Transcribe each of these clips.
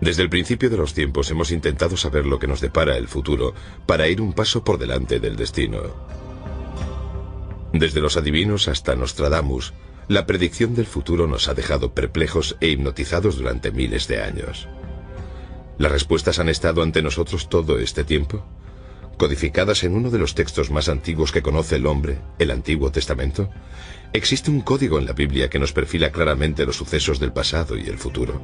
Desde el principio de los tiempos hemos intentado saber lo que nos depara el futuro para ir un paso por delante del destino. Desde los adivinos hasta Nostradamus, la predicción del futuro nos ha dejado perplejos e hipnotizados durante miles de años. ¿Las respuestas han estado ante nosotros todo este tiempo? ¿Codificadas en uno de los textos más antiguos que conoce el hombre, el Antiguo Testamento? ¿Existe un código en la Biblia que nos perfila claramente los sucesos del pasado y el futuro?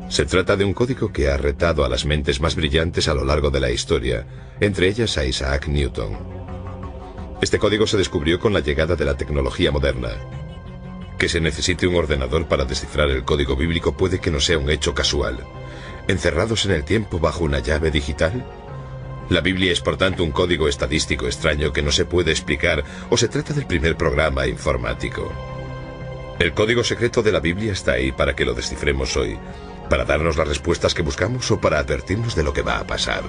Se trata de un código que ha retado a las mentes más brillantes a lo largo de la historia, entre ellas a Isaac Newton. Este código se descubrió con la llegada de la tecnología moderna. Que se necesite un ordenador para descifrar el código bíblico puede que no sea un hecho casual. ¿Encerrados en el tiempo bajo una llave digital? ¿La Biblia es por tanto un código estadístico extraño que no se puede explicar o se trata del primer programa informático? ¿El código secreto de la Biblia está ahí para que lo descifremos hoy? ¿Para darnos las respuestas que buscamos o para advertirnos de lo que va a pasar?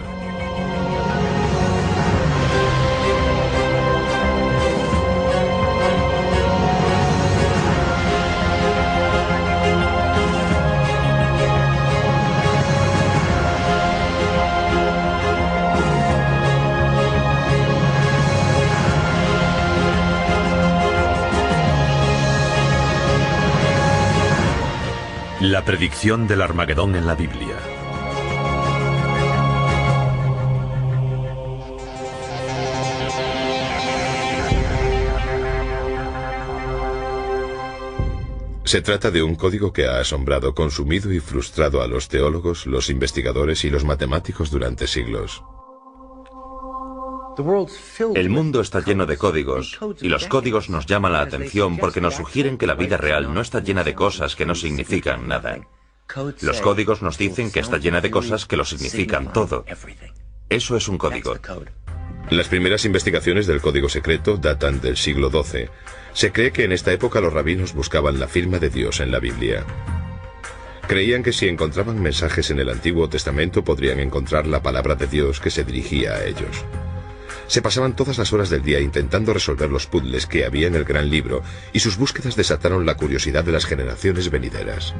La predicción del Armagedón en la Biblia. Se trata de un código que ha asombrado, consumido y frustrado a los teólogos, los investigadores y los matemáticos durante siglos. El mundo está lleno de códigos, y los códigos nos llaman la atención porque nos sugieren que la vida real no está llena de cosas que no significan nada. Los códigos nos dicen que está llena de cosas que lo significan todo. Eso es un código. Las primeras investigaciones del código secreto datan del siglo XII. Se cree que en esta época los rabinos buscaban la firma de Dios en la Biblia. Creían que si encontraban mensajes en el Antiguo Testamento podrían encontrar la palabra de Dios que se dirigía a ellos. Se pasaban todas las horas del día intentando resolver los puzzles que había en el gran libro, y sus búsquedas desataron la curiosidad de las generaciones venideras.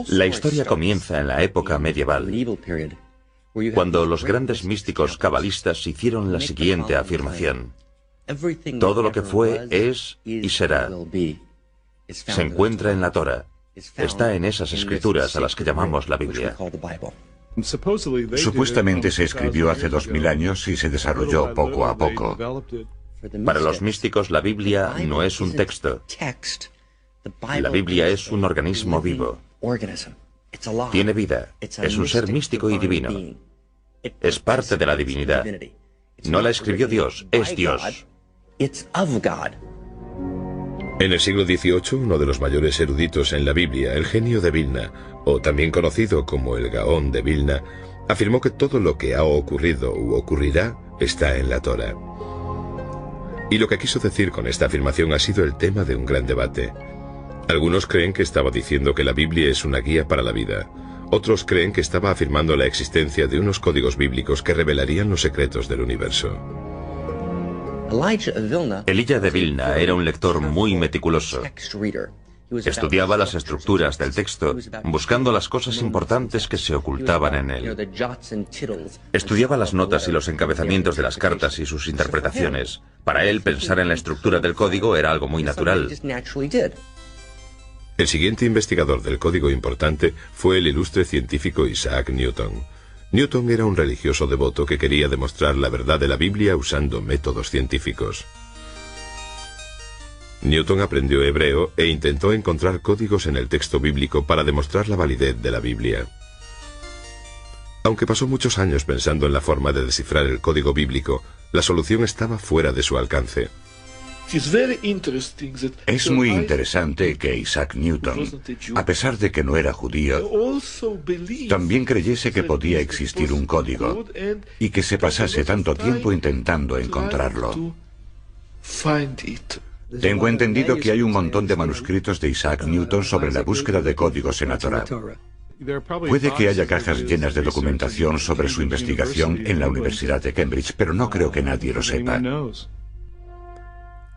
La historia comienza en la época medieval, cuando los grandes místicos cabalistas hicieron la siguiente afirmación: todo lo que fue, es y será. Se encuentra en la Torá. Está en esas escrituras a las que llamamos la Biblia. Supuestamente se escribió hace 2000 años y se desarrolló poco a poco. Para los místicos, la Biblia no es un texto. La Biblia es un organismo vivo. Tiene vida. Es un ser místico y divino. Es parte de la divinidad. No la escribió Dios, es Dios. En el siglo XVIII, uno de los mayores eruditos en la Biblia, el genio de Vilna, o también conocido como el Gaón de Vilna, afirmó que todo lo que ha ocurrido u ocurrirá está en la Torá. Y lo que quiso decir con esta afirmación ha sido el tema de un gran debate. Algunos creen que estaba diciendo que la Biblia es una guía para la vida. Otros creen que estaba afirmando la existencia de unos códigos bíblicos que revelarían los secretos del universo. Elijah de Vilna era un lector muy meticuloso. Estudiaba las estructuras del texto, buscando las cosas importantes que se ocultaban en él. Estudiaba las notas y los encabezamientos de las cartas y sus interpretaciones. Para él, pensar en la estructura del código era algo muy natural. El siguiente investigador del código importante fue el ilustre científico Isaac Newton. Newton era un religioso devoto que quería demostrar la verdad de la Biblia usando métodos científicos. Newton aprendió hebreo e intentó encontrar códigos en el texto bíblico para demostrar la validez de la Biblia. Aunque pasó muchos años pensando en la forma de descifrar el código bíblico, la solución estaba fuera de su alcance. Es muy interesante que Isaac Newton, a pesar de que no era judío, también creyese que podía existir un código y que se pasase tanto tiempo intentando encontrarlo. Tengo entendido que hay un montón de manuscritos de Isaac Newton sobre la búsqueda de códigos en la Torá. Puede que haya cajas llenas de documentación sobre su investigación en la Universidad de Cambridge, pero no creo que nadie lo sepa.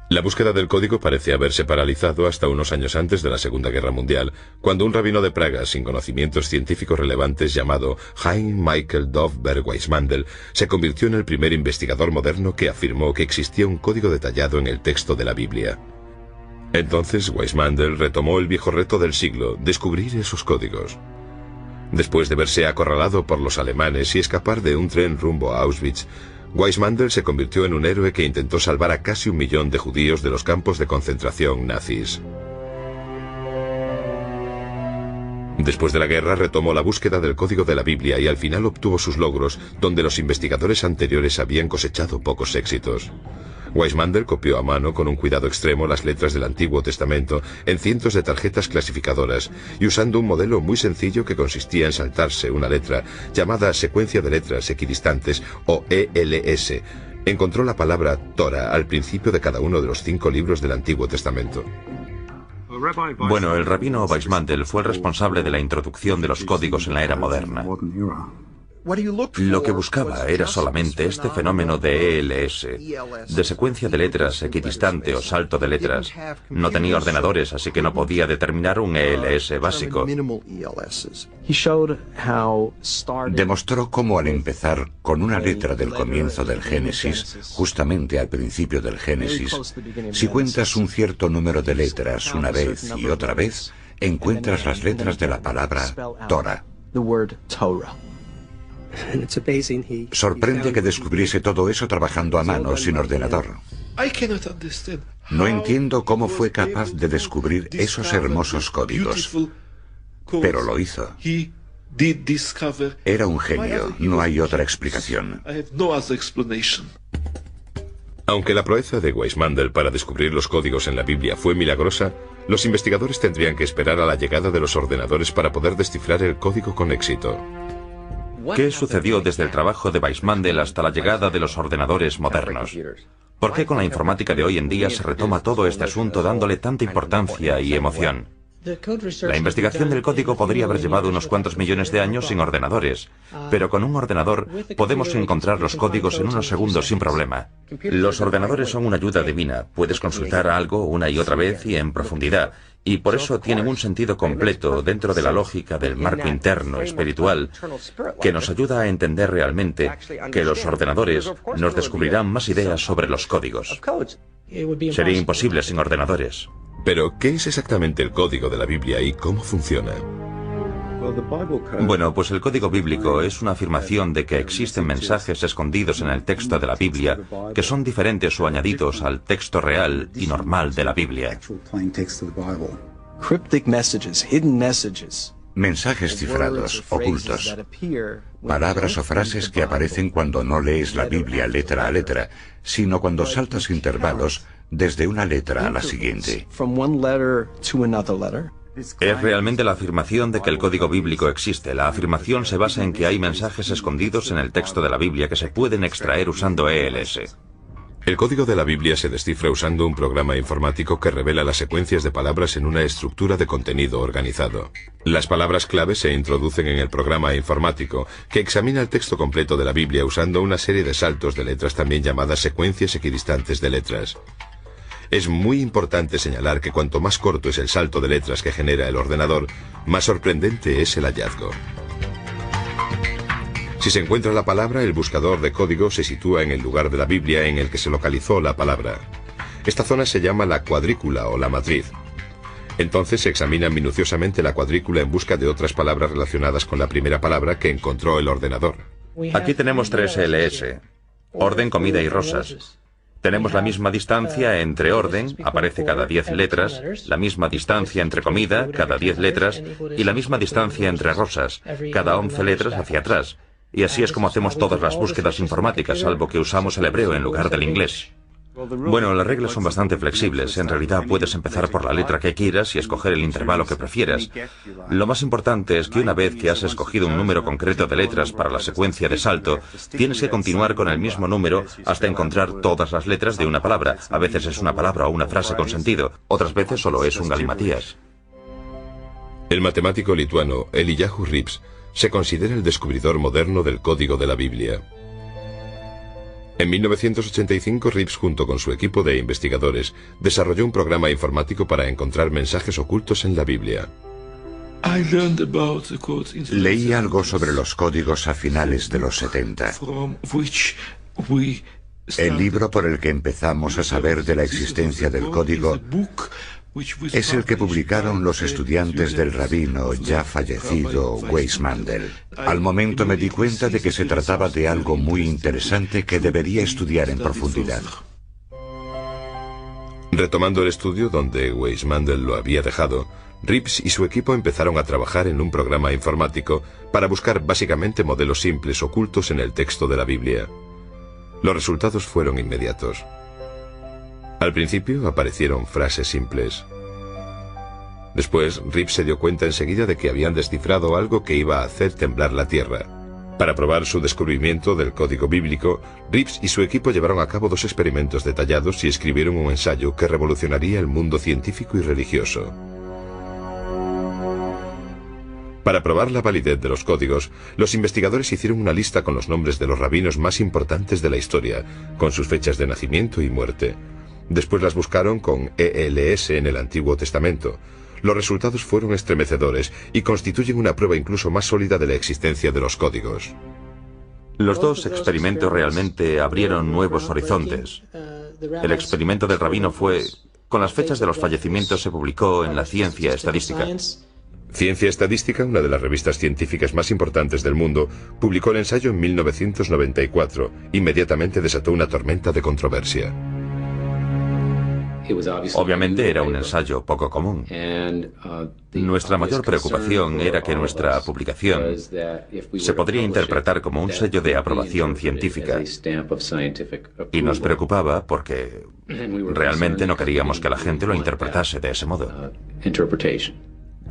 La búsqueda del código parece haberse paralizado hasta unos años antes de la Segunda Guerra Mundial, cuando un rabino de Praga sin conocimientos científicos relevantes llamado Hein Michael Dovberg Weissmandl se convirtió en el primer investigador moderno que afirmó que existía un código detallado en el texto de la Biblia. Entonces Weissmandl retomó el viejo reto del siglo, descubrir esos códigos. Después de verse acorralado por los alemanes y escapar de un tren rumbo a Auschwitz, Weissmandl se convirtió en un héroe que intentó salvar a casi 1 millón de judíos de los campos de concentración nazis. Después de la guerra retomó la búsqueda del código de la Biblia y al final obtuvo sus logros, donde los investigadores anteriores habían cosechado pocos éxitos. Weissmandl copió a mano con un cuidado extremo las letras del Antiguo Testamento en cientos de tarjetas clasificadoras y usando un modelo muy sencillo que consistía en saltarse una letra, llamada secuencia de letras equidistantes o ELS, encontró la palabra Torah al principio de cada uno de los 5 libros del Antiguo Testamento. Bueno, el rabino Weissmandl fue el responsable de la introducción de los códigos en la era moderna. Lo que buscaba era solamente este fenómeno de ELS, de secuencia de letras equidistante o salto de letras. No tenía ordenadores, así que no podía determinar un ELS básico. Demostró cómo al empezar con una letra del comienzo del Génesis, justamente al principio del Génesis, si cuentas un cierto número de letras una vez y otra vez, encuentras las letras de la palabra Torah. Sorprende que descubriese todo eso trabajando a mano, sin ordenador. No entiendo cómo fue capaz de descubrir esos hermosos códigos, pero lo hizo. Era un genio, no hay otra explicación. Aunque la proeza de Weissmandl para descubrir los códigos en la Biblia fue milagrosa, los investigadores tendrían que esperar a la llegada de los ordenadores para poder descifrar el código con éxito. ¿Qué sucedió desde el trabajo de Weissmandl hasta la llegada de los ordenadores modernos? ¿Por qué con la informática de hoy en día se retoma todo este asunto dándole tanta importancia y emoción? La investigación del código podría haber llevado unos cuantos millones de años sin ordenadores, pero con un ordenador podemos encontrar los códigos en unos segundos sin problema. Los ordenadores son una ayuda divina, puedes consultar algo una y otra vez y en profundidad, y por eso tienen un sentido completo dentro de la lógica del marco interno espiritual que nos ayuda a entender realmente que los ordenadores nos descubrirán más ideas sobre los códigos. Sería imposible sin ordenadores. Pero, ¿qué es exactamente el código de la Biblia y cómo funciona? Bueno, pues el código bíblico es una afirmación de que existen mensajes escondidos en el texto de la Biblia que son diferentes o añadidos al texto real y normal de la Biblia. Mensajes cifrados, ocultos. Palabras o frases que aparecen cuando no lees la Biblia letra a letra, sino cuando saltas intervalos desde una letra a la siguiente. Es realmente la afirmación de que el código bíblico existe. La afirmación se basa en que hay mensajes escondidos en el texto de la Biblia que se pueden extraer usando ELS. El código de la Biblia se descifra usando un programa informático que revela las secuencias de palabras en una estructura de contenido organizado. Las palabras clave se introducen en el programa informático, que examina el texto completo de la Biblia usando una serie de saltos de letras también llamadas secuencias equidistantes de letras. Es muy importante señalar que cuanto más corto es el salto de letras que genera el ordenador, más sorprendente es el hallazgo. Si se encuentra la palabra, el buscador de código se sitúa en el lugar de la Biblia en el que se localizó la palabra. Esta zona se llama la cuadrícula o la matriz. Entonces se examina minuciosamente la cuadrícula en busca de otras palabras relacionadas con la primera palabra que encontró el ordenador. Aquí tenemos 3 LS: orden, comida y rosas. Tenemos la misma distancia entre orden, aparece cada 10 letras, la misma distancia entre comida, cada 10 letras, y la misma distancia entre rosas, cada 11 letras hacia atrás. Y así es como hacemos todas las búsquedas informáticas, salvo que usamos el hebreo en lugar del inglés. Bueno, las reglas son bastante flexibles. En realidad puedes empezar por la letra que quieras y escoger el intervalo que prefieras. Lo más importante es que una vez que has escogido un número concreto de letras para la secuencia de salto, tienes que continuar con el mismo número hasta encontrar todas las letras de una palabra. A veces es una palabra o una frase con sentido, otras veces solo es un galimatías. El matemático lituano Eliyahu Rips se considera el descubridor moderno del código de la Biblia. En 1985, Reeves, junto con su equipo de investigadores, desarrolló un programa informático para encontrar mensajes ocultos en la Biblia. Leí algo sobre los códigos a finales de los 70. El libro por el que empezamos a saber de la existencia del código es el que publicaron los estudiantes del rabino ya fallecido Weizmandel. Al momento me di cuenta de que se trataba de algo muy interesante que debería estudiar en profundidad. Retomando el estudio donde Weizmandel lo había dejado, Reeves y su equipo empezaron a trabajar en un programa informático para buscar básicamente modelos simples ocultos en el texto de la Biblia. Los resultados fueron inmediatos. Al principio aparecieron frases simples. Después, Reeves se dio cuenta enseguida de que habían descifrado algo que iba a hacer temblar la tierra. Para probar su descubrimiento del código bíblico, Reeves y su equipo llevaron a cabo 2 experimentos detallados y escribieron un ensayo que revolucionaría el mundo científico y religioso. Para probar la validez de los códigos, los investigadores hicieron una lista con los nombres de los rabinos más importantes de la historia, con sus fechas de nacimiento y muerte. Después las buscaron con ELS en el Antiguo Testamento. Los resultados fueron estremecedores y constituyen una prueba incluso más sólida de la existencia de los códigos. Los 2 experimentos realmente abrieron nuevos horizontes. El experimento del rabino fue... Con las fechas de los fallecimientos se publicó en la Ciencia Estadística. Ciencia Estadística, una de las revistas científicas más importantes del mundo, publicó el ensayo en 1994. Inmediatamente desató una tormenta de controversia. Obviamente era un ensayo poco común. Nuestra mayor preocupación era que nuestra publicación se podría interpretar como un sello de aprobación científica. Y nos preocupaba porque realmente no queríamos que la gente lo interpretase de ese modo.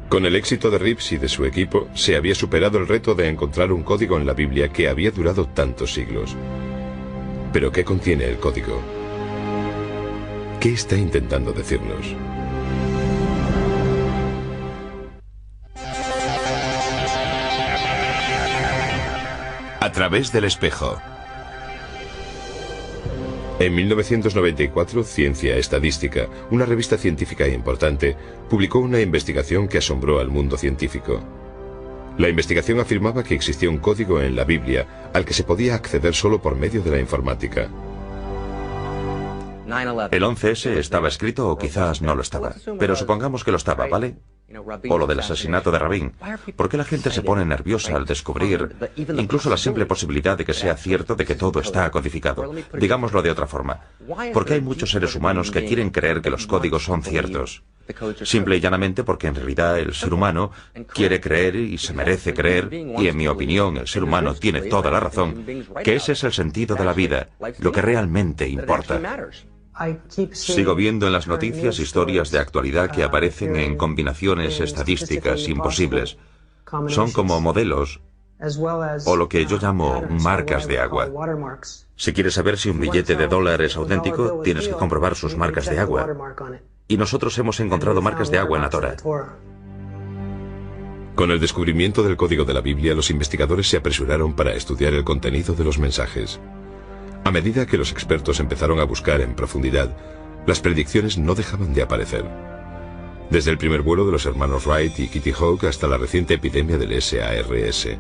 Con el éxito de Reeves y de su equipo, se había superado el reto de encontrar un código en la Biblia que había durado tantos siglos. ¿Pero qué contiene el código? ¿Qué está intentando decirnos? A través del espejo. En 1994, Ciencia Estadística, una revista científica importante, publicó una investigación que asombró al mundo científico. La investigación afirmaba que existía un código en la Biblia al que se podía acceder solo por medio de la informática. El 11S estaba escrito o quizás no lo estaba, pero supongamos que lo estaba, ¿vale? O lo del asesinato de Rabin. ¿Por qué la gente se pone nerviosa al descubrir incluso la simple posibilidad de que sea cierto de que todo está codificado? Digámoslo de otra forma. ¿Por qué hay muchos seres humanos que quieren creer que los códigos son ciertos? Simple y llanamente porque en realidad el ser humano quiere creer y se merece creer, y en mi opinión el ser humano tiene toda la razón, que ese es el sentido de la vida, lo que realmente importa. Sigo viendo en las noticias historias de actualidad que aparecen en combinaciones estadísticas imposibles. Son como modelos, o lo que yo llamo marcas de agua. Si quieres saber si un billete de $1 es auténtico, tienes que comprobar sus marcas de agua. Y nosotros hemos encontrado marcas de agua en la Torá. Con el descubrimiento del código de la Biblia, los investigadores se apresuraron para estudiar el contenido de los mensajes. A medida que los expertos empezaron a buscar en profundidad, las predicciones no dejaban de aparecer. Desde el primer vuelo de los hermanos Wright y Kitty Hawk hasta la reciente epidemia del SARS.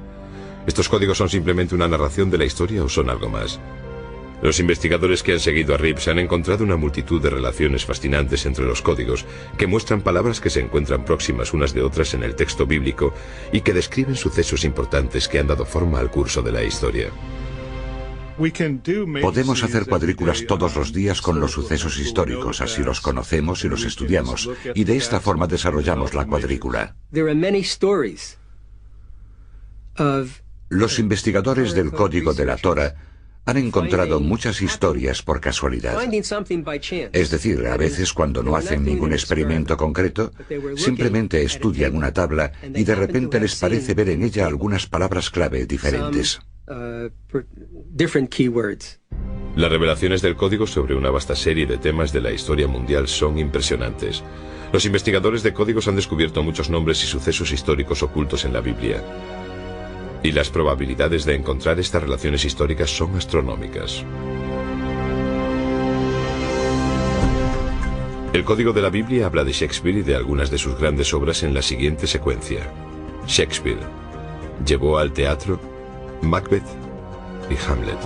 ¿Estos códigos son simplemente una narración de la historia o son algo más? Los investigadores que han seguido a Reeves han encontrado una multitud de relaciones fascinantes entre los códigos, que muestran palabras que se encuentran próximas unas de otras en el texto bíblico y que describen sucesos importantes que han dado forma al curso de la historia. Podemos hacer cuadrículas todos los días con los sucesos históricos, así los conocemos y los estudiamos, y de esta forma desarrollamos la cuadrícula. Los investigadores del código de la Torá han encontrado muchas historias por casualidad. Es decir, a veces cuando no hacen ningún experimento concreto, simplemente estudian una tabla y de repente les parece ver en ella algunas palabras clave diferentes. Las revelaciones del código sobre una vasta serie de temas de la historia mundial son impresionantes. Los investigadores de códigos han descubierto muchos nombres y sucesos históricos ocultos en la Biblia. Y las probabilidades de encontrar estas relaciones históricas son astronómicas. El código de la Biblia habla de Shakespeare y de algunas de sus grandes obras en la siguiente secuencia. Shakespeare llevó al teatro Macbeth y Hamlet.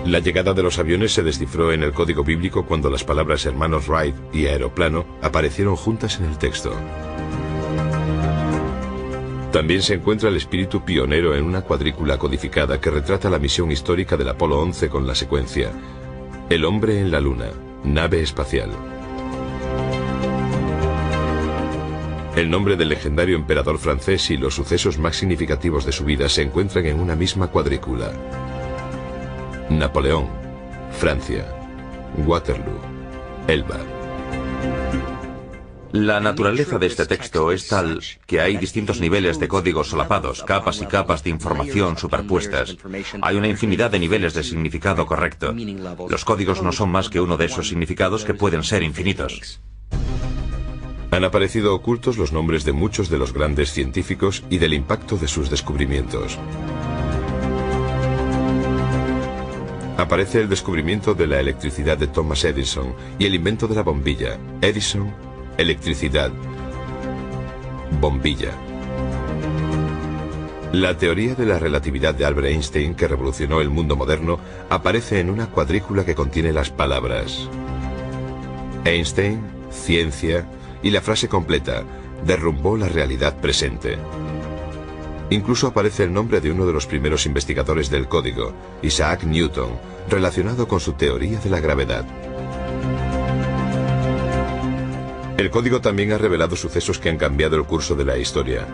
La llegada de los aviones se descifró en el código bíblico cuando las palabras hermanos Wright y aeroplano aparecieron juntas en el texto. También se encuentra el espíritu pionero en una cuadrícula codificada que retrata la misión histórica del Apolo 11 con la secuencia: el hombre en la luna, nave espacial. El nombre del legendario emperador francés y los sucesos más significativos de su vida se encuentran en una misma cuadrícula: Napoleón, Francia, Waterloo, Elba. La naturaleza de este texto es tal que hay distintos niveles de códigos solapados, capas y capas de información superpuestas. Hay una infinidad de niveles de significado correcto. Los códigos no son más que uno de esos significados que pueden ser infinitos. Han aparecido ocultos los nombres de muchos de los grandes científicos y del impacto de sus descubrimientos. Aparece el descubrimiento de la electricidad de Thomas Edison y el invento de la bombilla. Edison, electricidad, bombilla. La teoría de la relatividad de Albert Einstein, que revolucionó el mundo moderno, aparece en una cuadrícula que contiene las palabras Einstein, ciencia, y la frase completa: derrumbó la realidad presente. Incluso aparece el nombre de uno de los primeros investigadores del código, Isaac Newton, relacionado con su teoría de la gravedad. El código también ha revelado sucesos que han cambiado el curso de la historia.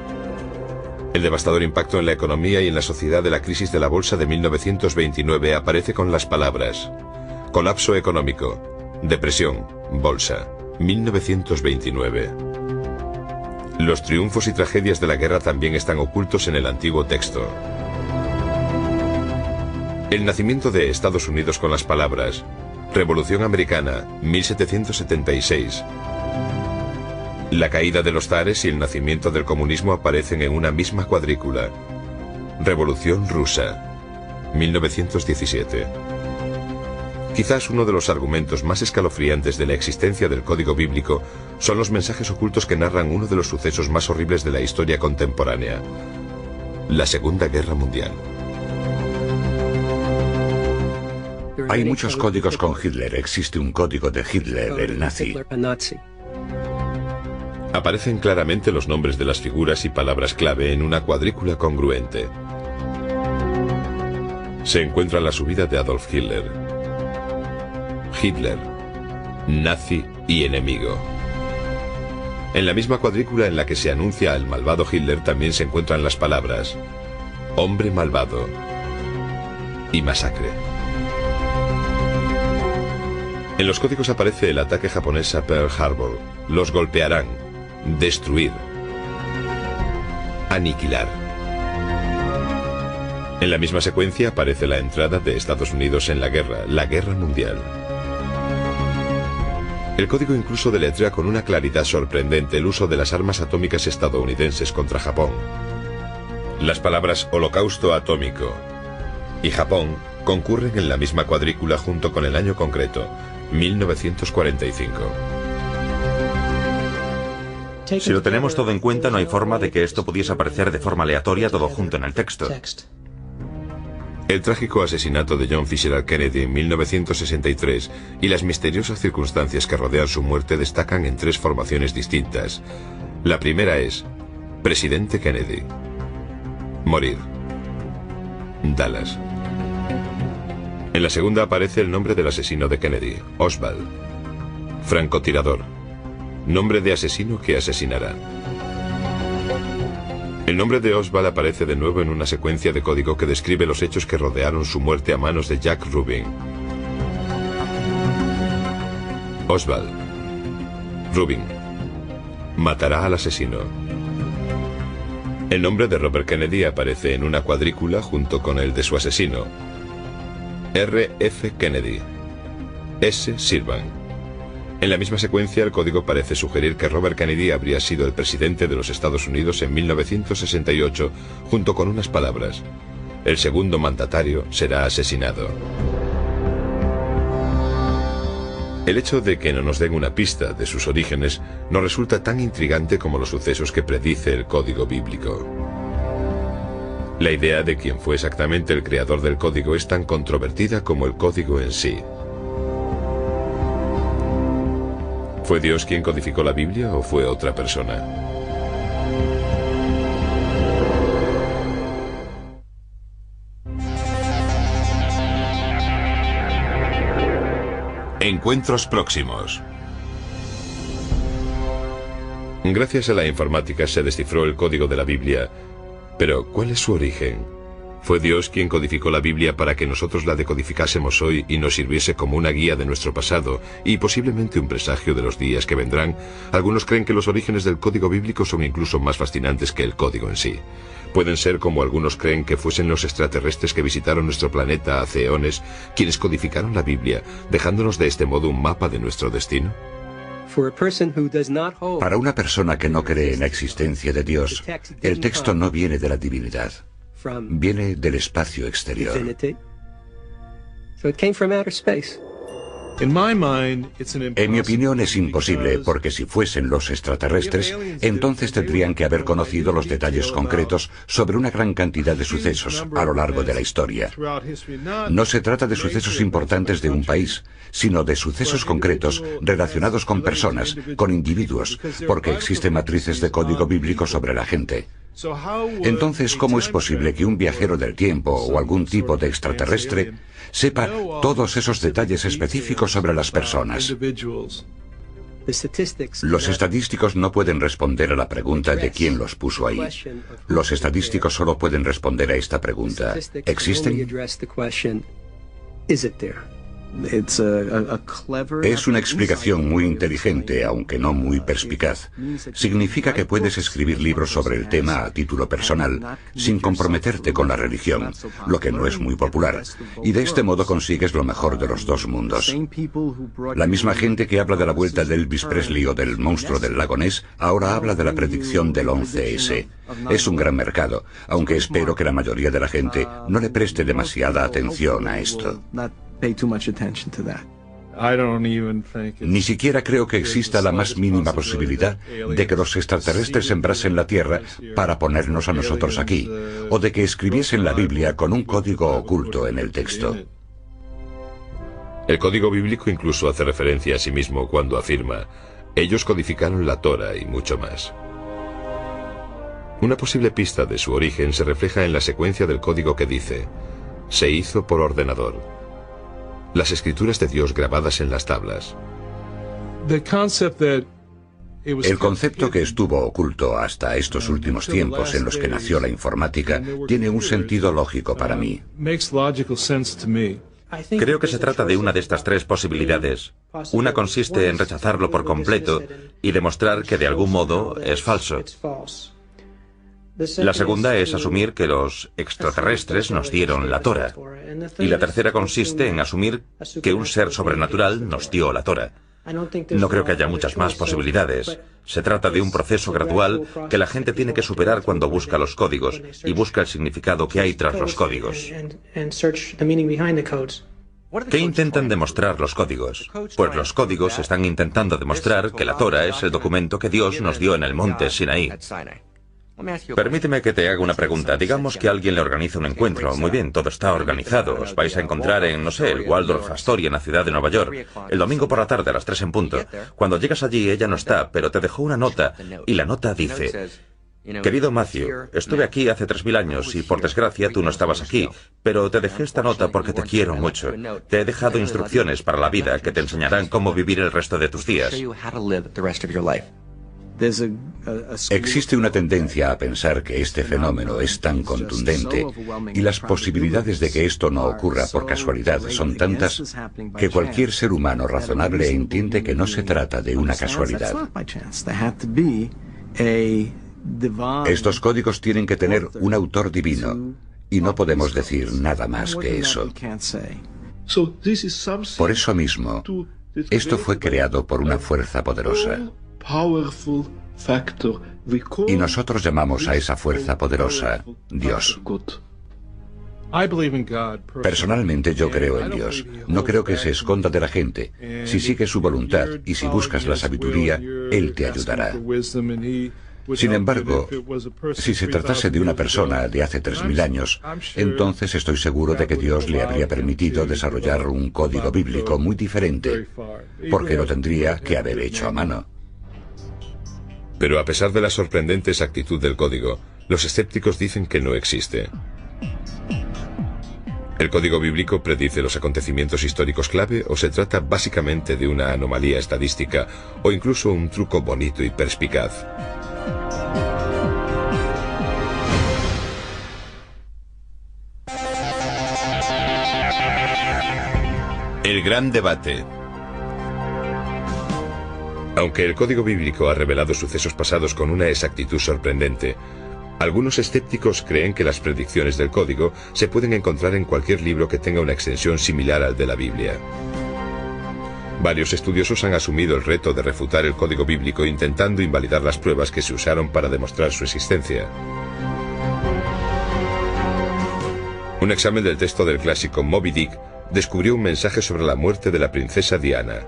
El devastador impacto en la economía y en la sociedad de la crisis de la bolsa de 1929 aparece con las palabras: colapso económico, depresión, bolsa, 1929. Los triunfos y tragedias de la guerra también están ocultos en el antiguo texto. El nacimiento de Estados Unidos con las palabras Revolución Americana, 1776. La caída de los zares y el nacimiento del comunismo aparecen en una misma cuadrícula. Revolución Rusa, 1917. Quizás uno de los argumentos más escalofriantes de la existencia del código bíblico son los mensajes ocultos que narran uno de los sucesos más horribles de la historia contemporánea: la Segunda Guerra Mundial. Hay muchos códigos con Hitler. Existe un código de Hitler, el nazi. Aparecen claramente los nombres de las figuras y palabras clave en una cuadrícula congruente. Se encuentra la subida de Adolf Hitler. Hitler, nazi y enemigo. En la misma cuadrícula en la que se anuncia al malvado Hitler también se encuentran las palabras hombre malvado y masacre. En los códigos aparece el ataque japonés a Pearl Harbor. Los golpearán, destruir, aniquilar. En la misma secuencia aparece la entrada de Estados Unidos en la Guerra Mundial. El código incluso deletrea con una claridad sorprendente el uso de las armas atómicas estadounidenses contra Japón. Las palabras holocausto atómico y Japón concurren en la misma cuadrícula junto con el año concreto, 1945. Si lo tenemos todo en cuenta, no hay forma de que esto pudiese aparecer de forma aleatoria todo junto en el texto. El trágico asesinato de John Fitzgerald Kennedy en 1963 y las misteriosas circunstancias que rodean su muerte destacan en tres formaciones distintas. La primera es Presidente Kennedy. Morir. Dallas. En la segunda aparece el nombre del asesino de Kennedy, Oswald. Francotirador. Nombre de asesino que asesinará. El nombre de Oswald aparece de nuevo en una secuencia de código que describe los hechos que rodearon su muerte a manos de Jack Rubin. Oswald. Rubin. Matará al asesino. El nombre de Robert Kennedy aparece en una cuadrícula junto con el de su asesino. R. F. Kennedy. S. Sirvan. En la misma secuencia, el código parece sugerir que Robert Kennedy habría sido el presidente de los Estados Unidos en 1968, junto con unas palabras: el segundo mandatario será asesinado. El hecho de que no nos den una pista de sus orígenes nos resulta tan intrigante como los sucesos que predice el código bíblico. La idea de quién fue exactamente el creador del código es tan controvertida como el código en sí. ¿Fue Dios quien codificó la Biblia o fue otra persona? Encuentros próximos. Gracias a la informática se descifró el código de la Biblia, pero ¿cuál es su origen? ¿Fue Dios quien codificó la Biblia para que nosotros la decodificásemos hoy y nos sirviese como una guía de nuestro pasado y posiblemente un presagio de los días que vendrán? Algunos creen que los orígenes del código bíblico son incluso más fascinantes que el código en sí. Pueden ser como algunos creen que fuesen los extraterrestres que visitaron nuestro planeta hace eones quienes codificaron la Biblia, dejándonos de este modo un mapa de nuestro destino. Para una persona que no cree en la existencia de Dios, el texto no viene de la divinidad, viene del espacio exterior. En mi opinión es imposible, porque si fuesen los extraterrestres, entonces tendrían que haber conocido los detalles concretos sobre una gran cantidad de sucesos a lo largo de la historia. No se trata de sucesos importantes de un país, sino de sucesos concretos relacionados con personas, con individuos, porque existen matrices de código bíblico sobre la gente. Entonces, ¿cómo es posible que un viajero del tiempo o algún tipo de extraterrestre sepa todos esos detalles específicos sobre las personas? Los estadísticos no pueden responder a la pregunta de quién los puso ahí. Los estadísticos solo pueden responder a esta pregunta: ¿existen? Es una explicación muy inteligente, aunque no muy perspicaz. Significa que puedes escribir libros sobre el tema a título personal, sin comprometerte con la religión, lo que no es muy popular, y de este modo consigues lo mejor de los dos mundos. La misma gente que habla de la vuelta de Elvis Presley o del monstruo del lago Ness, ahora habla de la predicción del 11S. Es un gran mercado, aunque espero que la mayoría de la gente no le preste demasiada atención a esto. Ni siquiera creo que exista la más mínima posibilidad de que los extraterrestres sembrasen la Tierra para ponernos a nosotros aquí, o de que escribiesen la Biblia con un código oculto en el texto. El código bíblico incluso hace referencia a sí mismo cuando afirma: ellos codificaron la Torah y mucho más. Una posible pista de su origen se refleja en la secuencia del código que dice: se hizo por ordenador. Las escrituras de Dios grabadas en las tablas. El concepto que estuvo oculto hasta estos últimos tiempos en los que nació la informática tiene un sentido lógico para mí. Creo que se trata de una de estas tres posibilidades. Una consiste en rechazarlo por completo y demostrar que de algún modo es falso. La segunda es asumir que los extraterrestres nos dieron la Torah. Y la tercera consiste en asumir que un ser sobrenatural nos dio la Torah. No creo que haya muchas más posibilidades. Se trata de un proceso gradual que la gente tiene que superar cuando busca los códigos y busca el significado que hay tras los códigos. ¿Qué intentan demostrar los códigos? Pues los códigos están intentando demostrar que la Torah es el documento que Dios nos dio en el monte Sinaí. Permíteme que te haga una pregunta. Digamos que alguien le organiza un encuentro. Muy bien, todo está organizado. Os vais a encontrar en, no sé, el Waldorf Astoria en la ciudad de Nueva York, el domingo por la tarde a las 3 en punto. Cuando llegas allí, ella no está, pero te dejó una nota, y la nota dice: querido Matthew, estuve aquí hace 3000 años y por desgracia tú no estabas aquí, pero te dejé esta nota porque te quiero mucho. Te he dejado instrucciones para la vida que te enseñarán cómo vivir el resto de tus días. Existe una tendencia a pensar que este fenómeno es tan contundente y las posibilidades de que esto no ocurra por casualidad son tantas que cualquier ser humano razonable entiende que no se trata de una casualidad. Estos códigos tienen que tener un autor divino y no podemos decir nada más que eso. Por eso mismo, esto fue creado por una fuerza poderosa. Y nosotros llamamos a esa fuerza poderosa Dios. Personalmente yo creo en Dios. No creo que se esconda de la gente. Si sigues su voluntad y si buscas la sabiduría, Él te ayudará. Sin embargo, si se tratase de una persona de hace 3000 años, entonces estoy seguro de que Dios le habría permitido desarrollar un código bíblico muy diferente, porque lo tendría que haber hecho a mano. Pero a pesar de la sorprendente exactitud del código, los escépticos dicen que no existe. ¿El código bíblico predice los acontecimientos históricos clave o se trata básicamente de una anomalía estadística o incluso un truco bonito y perspicaz? El gran debate. Aunque el código bíblico ha revelado sucesos pasados con una exactitud sorprendente, algunos escépticos creen que las predicciones del código se pueden encontrar en cualquier libro que tenga una extensión similar al de la Biblia. Varios estudiosos han asumido el reto de refutar el código bíblico intentando invalidar las pruebas que se usaron para demostrar su existencia. Un examen del texto del clásico Moby Dick descubrió un mensaje sobre la muerte de la princesa Diana.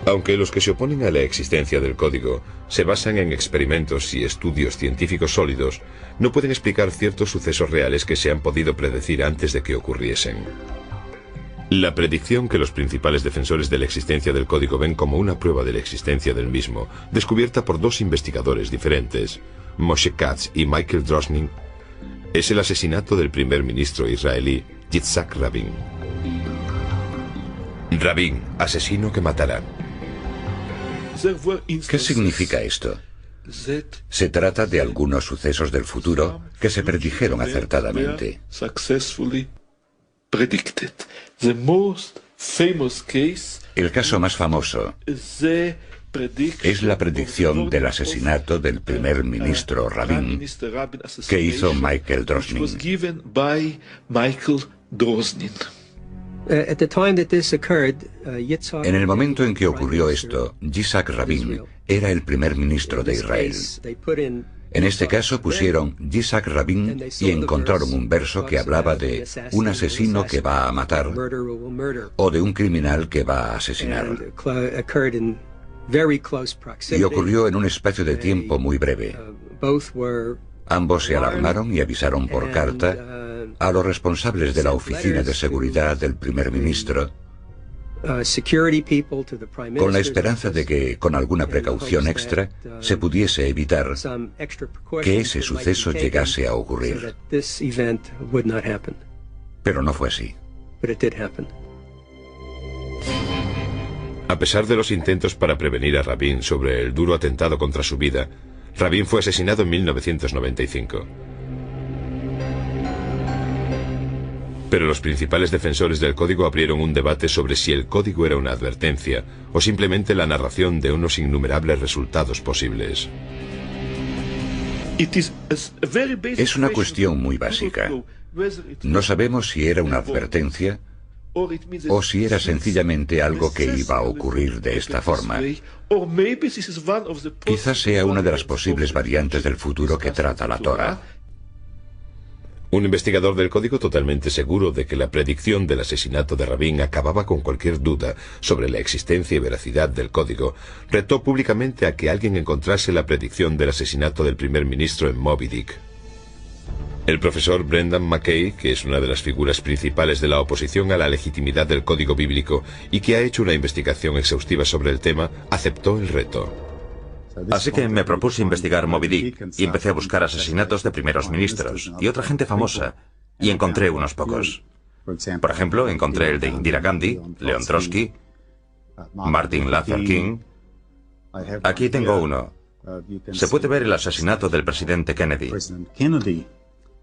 Aunque los que se oponen a la existencia del código se basan en experimentos y estudios científicos sólidos, no pueden explicar ciertos sucesos reales que se han podido predecir antes de que ocurriesen. La predicción que los principales defensores de la existencia del código ven como una prueba de la existencia del mismo, descubierta por dos investigadores diferentes, Moshe Katz y Michael Drosnin, es el asesinato del primer ministro israelí Yitzhak Rabin. Rabin, asesino que matará. ¿Qué significa esto? Se trata de algunos sucesos del futuro que se predijeron acertadamente. El caso más famoso es la predicción del asesinato del primer ministro Rabin que hizo Michael Drosnin. En el momento en que ocurrió esto, Yitzhak Rabin era el primer ministro de Israel. En este caso pusieron Yitzhak Rabin y encontraron un verso que hablaba de un asesino que va a matar o de un criminal que va a asesinar. Y ocurrió en un espacio de tiempo muy breve. Ambos se alarmaron y avisaron por carta a los responsables de la oficina de seguridad del primer ministro, con la esperanza de que, con alguna precaución extra, se pudiese evitar que ese suceso llegase a ocurrir. Pero no fue así. A pesar de los intentos para prevenir a Rabin sobre el duro atentado contra su vida, Rabin fue asesinado en 1995. Pero los principales defensores del código abrieron un debate sobre si el código era una advertencia o simplemente la narración de unos innumerables resultados posibles. Es una cuestión muy básica. No sabemos si era una advertencia o si era sencillamente algo que iba a ocurrir de esta forma. Quizás sea una de las posibles variantes del futuro que trata la Torá. Un investigador del código totalmente seguro de que la predicción del asesinato de Rabin acababa con cualquier duda sobre la existencia y veracidad del código, retó públicamente a que alguien encontrase la predicción del asesinato del primer ministro en Moby Dick. El profesor Brendan McKay, que es una de las figuras principales de la oposición a la legitimidad del código bíblico y que ha hecho una investigación exhaustiva sobre el tema, aceptó el reto. Así que me propuse investigar Moby Dick y empecé a buscar asesinatos de primeros ministros y otra gente famosa, y encontré unos pocos. Por ejemplo, encontré el de Indira Gandhi, Leon Trotsky, Martin Luther King. Aquí tengo uno. Se puede ver el asesinato del presidente Kennedy.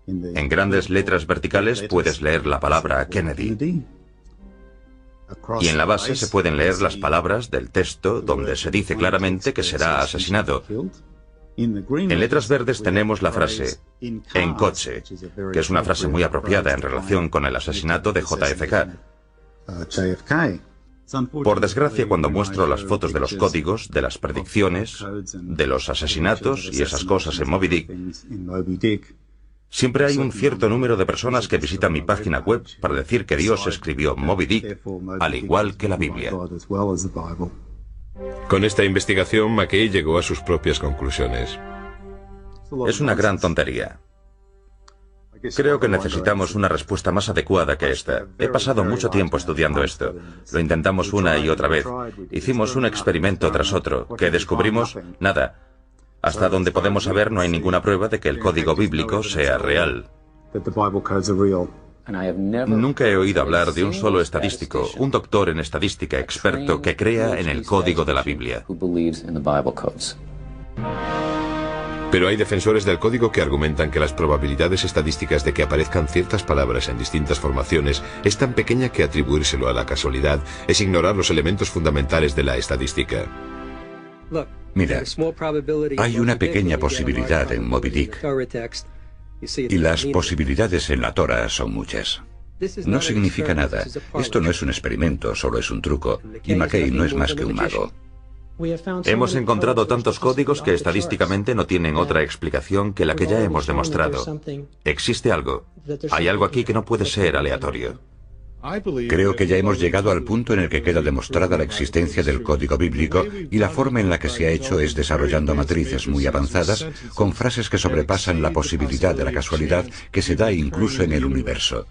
En grandes letras verticales puedes leer la palabra Kennedy. Y en la base se pueden leer las palabras del texto donde se dice claramente que será asesinado. En letras verdes tenemos la frase "en coche", que es una frase muy apropiada en relación con el asesinato de JFK. Por desgracia, cuando muestro las fotos de los códigos, de las predicciones, de los asesinatos y esas cosas en Moby Dick, Siempre hay un cierto número de personas que visitan mi página web para decir que Dios escribió Moby Dick, al igual que la Biblia. Con esta investigación, McKay llegó a sus propias conclusiones. Es una gran tontería. Creo que necesitamos una respuesta más adecuada que esta. He pasado mucho tiempo estudiando esto. Lo intentamos una y otra vez. Hicimos un experimento tras otro. ¿Qué descubrimos? Nada. Hasta donde podemos saber, no hay ninguna prueba de que el código bíblico sea real. Nunca he oído hablar de un solo estadístico, un doctor en estadística experto que crea en el código de la Biblia. Pero hay defensores del código que argumentan que las probabilidades estadísticas de que aparezcan ciertas palabras en distintas formaciones es tan pequeña que atribuírselo a la casualidad es ignorar los elementos fundamentales de la estadística. Mira, hay una pequeña posibilidad en Moby Dick, y las posibilidades en la Torah son muchas. No significa nada. Esto no es un experimento, solo es un truco, y McKay no es más que un mago. Hemos encontrado tantos códigos que estadísticamente no tienen otra explicación que la que ya hemos demostrado. Existe algo. Hay algo aquí que no puede ser aleatorio. Creo que ya hemos llegado al punto en el que queda demostrada la existencia del código bíblico, y la forma en la que se ha hecho es desarrollando matrices muy avanzadas con frases que sobrepasan la posibilidad de la casualidad que se da incluso en el universo.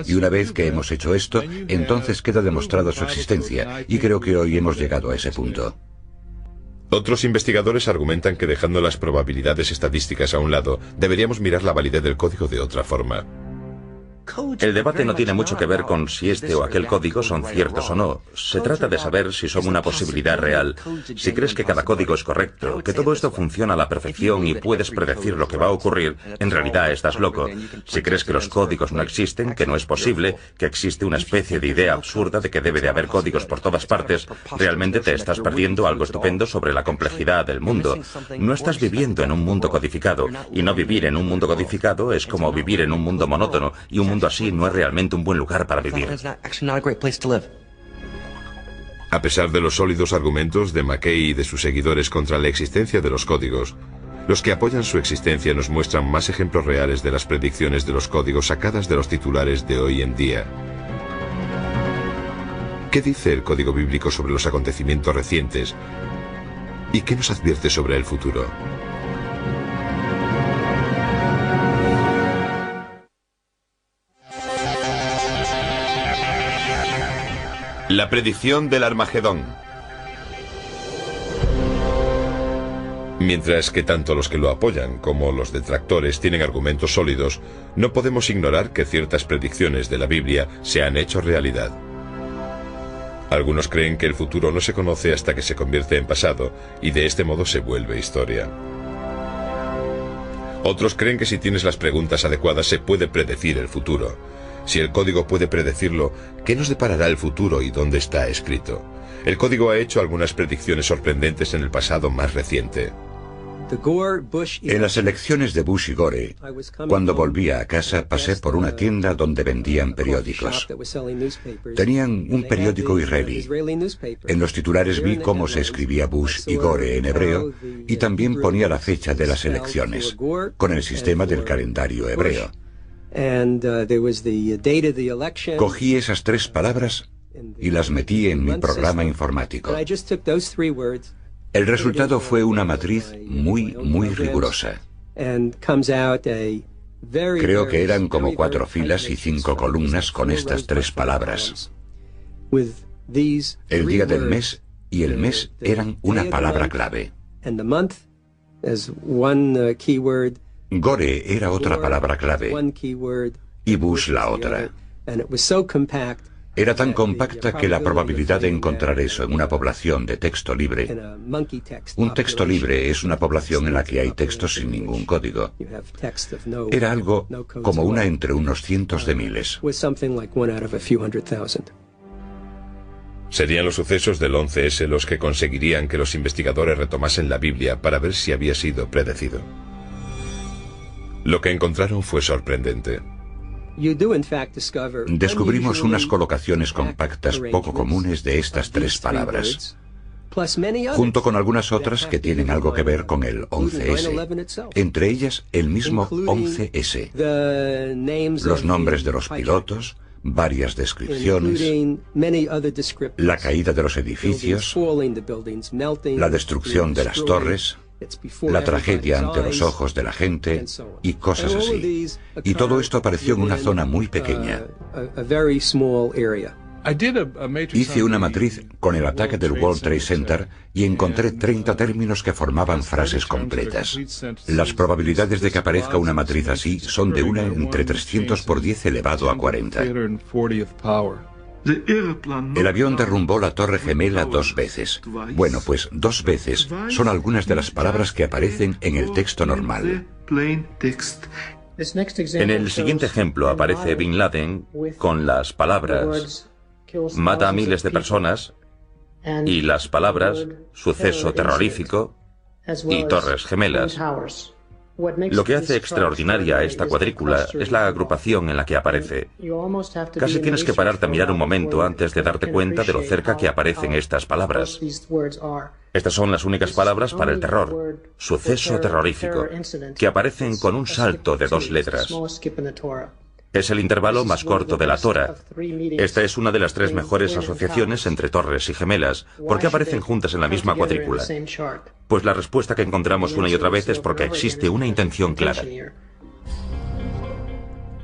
Y una vez que hemos hecho esto, entonces queda demostrada su existencia, y creo que hoy hemos llegado a ese punto. Otros investigadores argumentan que dejando las probabilidades estadísticas a un lado, deberíamos mirar la validez del código de otra forma. El debate no tiene mucho que ver con si este o aquel código son ciertos o no. Se trata de saber si son una posibilidad real, si crees que cada código es correcto, que todo esto funciona a la perfección y puedes predecir lo que va a ocurrir, en realidad estás loco. Si crees que los códigos no existen, que no es posible, que existe una especie de idea absurda de que debe de haber códigos por todas partes, realmente te estás perdiendo algo estupendo sobre la complejidad del mundo. No estás viviendo en un mundo codificado, y no vivir en un mundo codificado es como vivir en un mundo monótono, y un mundo así no es realmente un buen lugar para vivir. A pesar de los sólidos argumentos de McKay y de sus seguidores contra la existencia de los códigos, los que apoyan su existencia nos muestran más ejemplos reales de las predicciones de los códigos sacadas de los titulares de hoy en día. ¿Qué dice el código bíblico sobre los acontecimientos recientes? ¿Y qué nos advierte sobre el futuro? La predicción del Armagedón. Mientras que tanto los que lo apoyan como los detractores tienen argumentos sólidos, no podemos ignorar que ciertas predicciones de la Biblia se han hecho realidad. Algunos creen que el futuro no se conoce hasta que se convierte en pasado, y de este modo se vuelve historia. Otros creen que si tienes las preguntas adecuadas se puede predecir el futuro. Si el código puede predecirlo, ¿qué nos deparará el futuro y dónde está escrito? El código ha hecho algunas predicciones sorprendentes en el pasado más reciente. En las elecciones de Bush y Gore, cuando volvía a casa, pasé por una tienda donde vendían periódicos. Tenían un periódico israelí. En los titulares vi cómo se escribía Bush y Gore en hebreo, y también ponía la fecha de las elecciones, con el sistema del calendario hebreo. Cogí esas tres palabras y las metí en mi programa informático. El resultado fue una matriz muy rigurosa. Creo que eran como 4 filas y 5 columnas con estas tres palabras. El día del mes y el mes eran una palabra clave. Gore era otra palabra clave y Bush la otra. Era tan compacta que la probabilidad de encontrar eso en una población de texto libre... Un texto libre es una población en la que hay textos sin ningún código. Era algo como una entre unos cientos de miles. Serían los sucesos del 11S los que conseguirían que los investigadores retomasen la Biblia para ver si había sido predecido. Lo que encontraron fue sorprendente. Descubrimos unas colocaciones compactas poco comunes de estas tres palabras. junto con algunas otras que tienen algo que ver con el 11S, entre ellas el mismo 11S, los nombres de los pilotos, varias descripciones, la caída de los edificios, la destrucción de las torres, la tragedia ante los ojos de la gente y cosas así. Y todo esto apareció en una zona muy pequeña. Hice una matriz con el ataque del World Trade Center y encontré 30 términos que formaban frases completas. Las probabilidades de que aparezca una matriz así son de 1 entre 300 por 10 elevado a 40. El avión derrumbó la Torre Gemela 2 veces. Bueno, pues 2 veces son algunas de las palabras que aparecen en el texto normal. En el siguiente ejemplo aparece Bin Laden con las palabras mata a miles de personas y las palabras suceso terrorífico y Torres Gemelas. Lo que hace extraordinaria a esta cuadrícula es la agrupación en la que aparece. Casi tienes que pararte a mirar un momento antes de darte cuenta de lo cerca que aparecen estas palabras. Estas son las únicas palabras para el terror, suceso terrorífico, que aparecen con un salto de 2 letras. Es el intervalo más corto de la Torah. Esta es una de las 3 mejores asociaciones entre torres y gemelas. ¿Por qué aparecen juntas en la misma cuadrícula? Pues la respuesta que encontramos una y otra vez es porque existe una intención clara.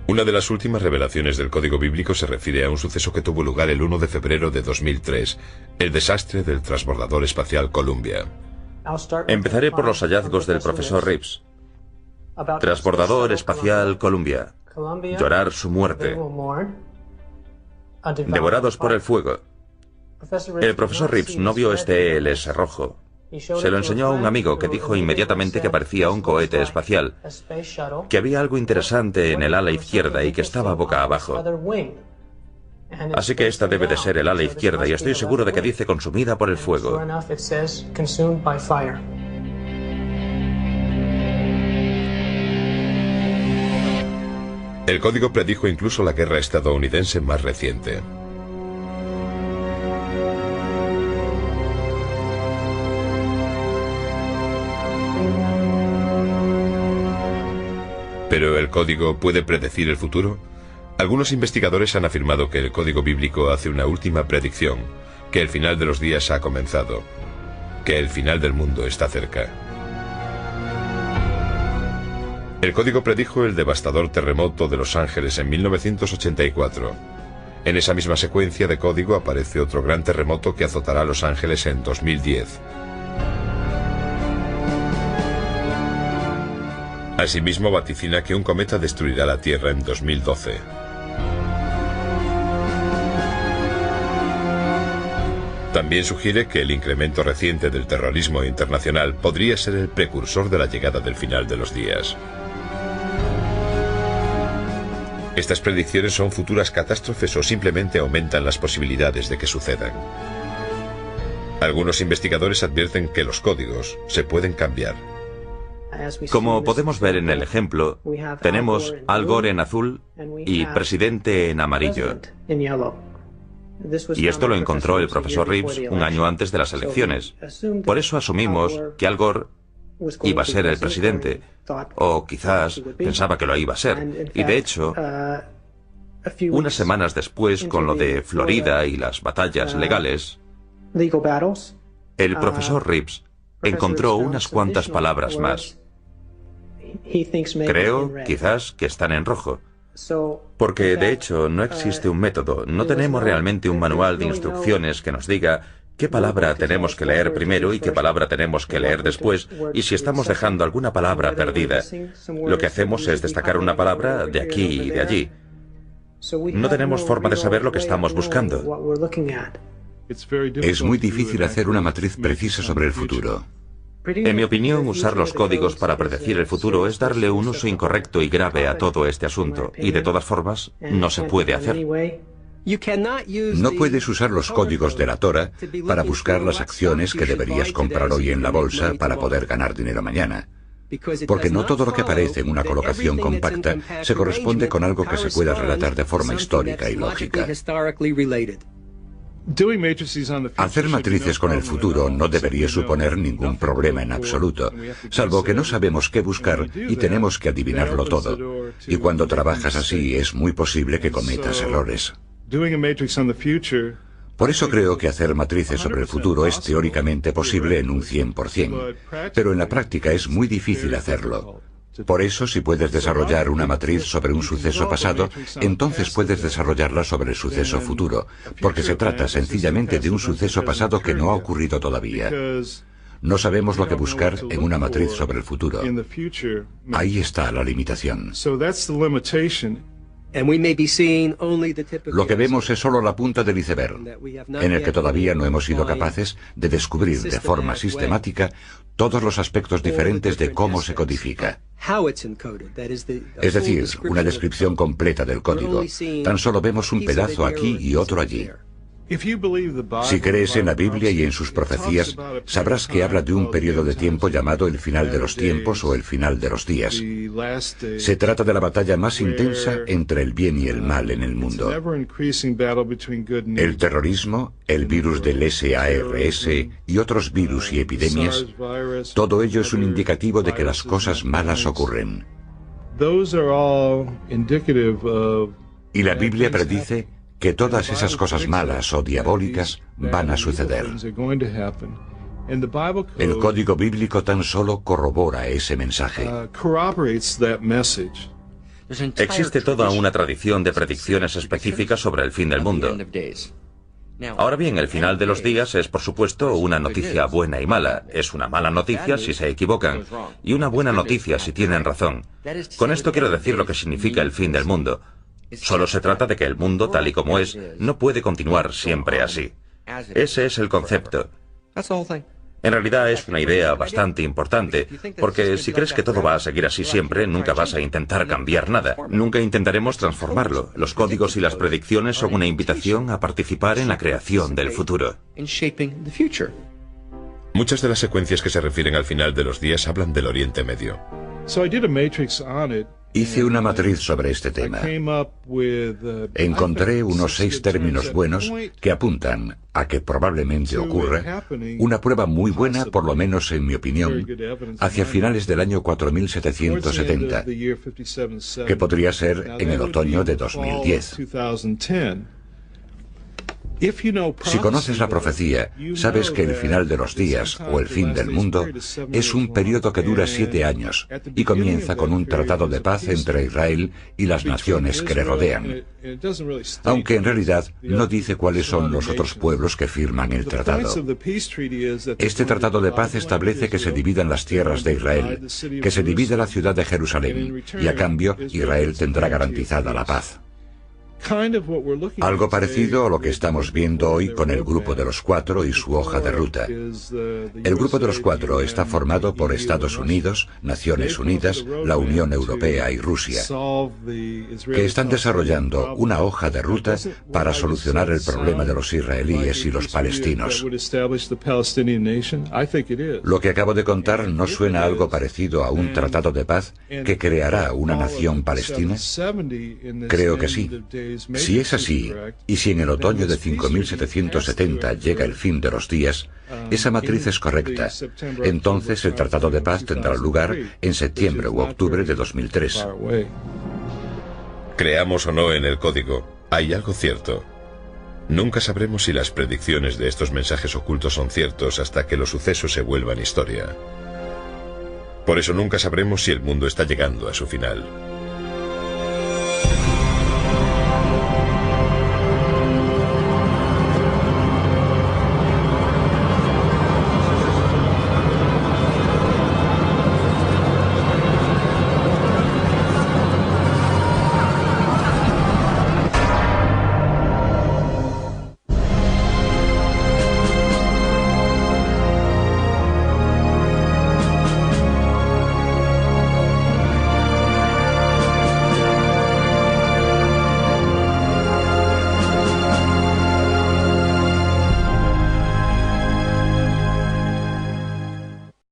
Una de las últimas revelaciones del Código Bíblico se refiere a un suceso que tuvo lugar el 1 de febrero de 2003, el desastre del transbordador espacial Columbia. Empezaré por los hallazgos del profesor Reeves. Transbordador espacial Columbia. Llorar su muerte. Devorados por el fuego. El profesor Reeves no vio este ELS rojo. Se lo enseñó a un amigo que dijo inmediatamente que parecía un cohete espacial, que había algo interesante en el ala izquierda y que estaba boca abajo. Así que esta debe de ser el ala izquierda y estoy seguro de que dice consumida por el fuego. El código predijo incluso la guerra estadounidense más reciente. ¿Pero el código puede predecir el futuro? Algunos investigadores han afirmado que el código bíblico hace una última predicción, que el final de los días ha comenzado, que el final del mundo está cerca. El código predijo el devastador terremoto de Los Ángeles en 1984. En esa misma secuencia de código aparece otro gran terremoto que azotará a Los Ángeles en 2010. Asimismo vaticina que un cometa destruirá la Tierra en 2012. También sugiere que el incremento reciente del terrorismo internacional podría ser el precursor de la llegada del final de los días. ¿Estas predicciones son futuras catástrofes o simplemente aumentan las posibilidades de que sucedan? Algunos investigadores advierten que los códigos se pueden cambiar. Como podemos ver en el ejemplo, tenemos Al Gore en azul y presidente en amarillo. Y esto lo encontró el profesor Reeves un año antes de las elecciones. Por eso asumimos que Al Gore iba a ser el presidente, o quizás pensaba que lo iba a ser. Y de hecho, unas semanas después, con lo de Florida y las batallas legales, el profesor Reeves encontró unas cuantas palabras más. Creo, quizás, que están en rojo. Porque, de hecho, no existe un método, no tenemos realmente un manual de instrucciones que nos diga qué palabra tenemos que leer primero y qué palabra tenemos que leer después, y si estamos dejando alguna palabra perdida. Lo que hacemos es destacar una palabra de aquí y de allí. No tenemos forma de saber lo que estamos buscando. Es muy difícil hacer una matriz precisa sobre el futuro. En mi opinión, usar los códigos para predecir el futuro es darle un uso incorrecto y grave a todo este asunto, y de todas formas, no se puede hacer. No puedes usar los códigos de la Torah para buscar las acciones que deberías comprar hoy en la bolsa para poder ganar dinero mañana. Porque no todo lo que aparece en una colocación compacta se corresponde con algo que se pueda relatar de forma histórica y lógica. Hacer matrices con el futuro no debería suponer ningún problema en absoluto, salvo que no sabemos qué buscar y tenemos que adivinarlo todo. Y cuando trabajas así es muy posible que cometas errores. Por eso creo que hacer matrices sobre el futuro es teóricamente posible en un 100%, pero en la práctica es muy difícil hacerlo. Por eso, si puedes desarrollar una matriz sobre un suceso pasado, entonces puedes desarrollarla sobre el suceso futuro, porque se trata sencillamente de un suceso pasado que no ha ocurrido todavía. No sabemos lo que buscar en una matriz sobre el futuro. Ahí está la limitación. Lo que vemos es solo la punta del iceberg, en el que todavía no hemos sido capaces de descubrir de forma sistemática todos los aspectos diferentes de cómo se codifica. Es decir, una descripción completa del código. Tan solo vemos un pedazo aquí y otro allí. Si crees en la Biblia y en sus profecías, sabrás que habla de un periodo de tiempo llamado el final de los tiempos o el final de los días. Se trata de la batalla más intensa entre el bien y el mal en el mundo. El terrorismo, el virus del SARS y otros virus y epidemias, todo ello es un indicativo de que las cosas malas ocurren. Y la Biblia predice que todas esas cosas malas o diabólicas van a suceder. El código bíblico tan solo corrobora ese mensaje. Existe toda una tradición de predicciones específicas sobre el fin del mundo. Ahora bien, el final de los días es, por supuesto, una noticia buena y mala. Es una mala noticia si se equivocan, y una buena noticia si tienen razón. Con esto quiero decir lo que significa el fin del mundo. Solo se trata de que el mundo, tal y como es, no puede continuar siempre así. Ese es el concepto. En realidad es una idea bastante importante, porque si crees que todo va a seguir así siempre, nunca vas a intentar cambiar nada. Nunca intentaremos transformarlo. Los códigos y las predicciones son una invitación a participar en la creación del futuro. Muchas de las secuencias que se refieren al final de los días hablan del Oriente Medio. Hice una matriz sobre este tema. Encontré unos 6 términos buenos que apuntan a que probablemente ocurra una prueba muy buena, por lo menos en mi opinión, hacia finales del año 4770, que podría ser en el otoño de 2010. Si conoces la profecía, sabes que el final de los días o el fin del mundo es un periodo que dura 7 años y comienza con un tratado de paz entre Israel y las naciones que le rodean, aunque en realidad no dice cuáles son los otros pueblos que firman el tratado. Este tratado de paz establece que se dividan las tierras de Israel, que se divida la ciudad de Jerusalén, y a cambio Israel tendrá garantizada la paz. Algo parecido a lo que estamos viendo hoy con el Grupo de los Cuatro y su hoja de ruta. El Grupo de los Cuatro está formado por Estados Unidos, Naciones Unidas, la Unión Europea y Rusia, que están desarrollando una hoja de ruta para solucionar el problema de los israelíes y los palestinos. Lo que acabo de contar no suena algo parecido a un tratado de paz que creará una nación palestina. Creo que sí. Si es así, y si en el otoño de 5770 llega el fin de los días, esa matriz es correcta. Entonces el Tratado de Paz tendrá lugar en septiembre u octubre de 2003. Creamos o no en el código, hay algo cierto. Nunca sabremos si las predicciones de estos mensajes ocultos son ciertos hasta que los sucesos se vuelvan historia. Por eso nunca sabremos si el mundo está llegando a su final.